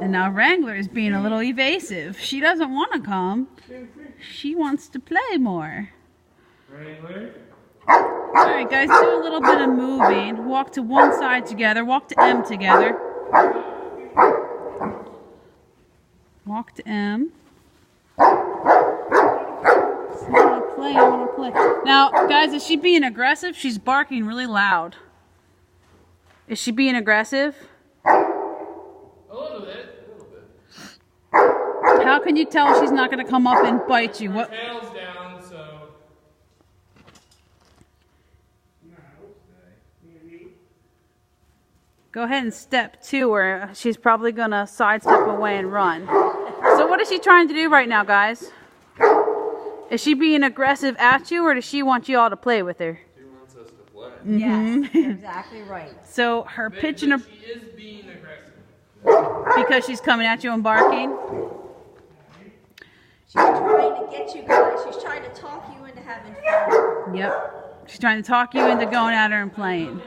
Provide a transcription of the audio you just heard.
And now Wrangler is being a little evasive. She doesn't want to come. She wants to play more. Wrangler. Alright guys, do a little bit of moving. Walk to one side together. Walk to M together. Walk to M. I want to play. Now, guys, is she being aggressive? She's barking really loud. Is she being aggressive? A little bit. How can you tell she's not going to come up and bite you? Her tail's down, so... Go ahead and step to her. She's probably going to sidestep away and run. So what is she trying to do right now, guys? Is she being aggressive at you, or does she want you all to play with her? She wants us to play. Yes, you're exactly right. So her pitch and her... She is being aggressive. Because she's coming at you and barking? She's trying to get you guys. She's trying to talk you into having fun. Yep. She's trying to talk you into going at her and playing.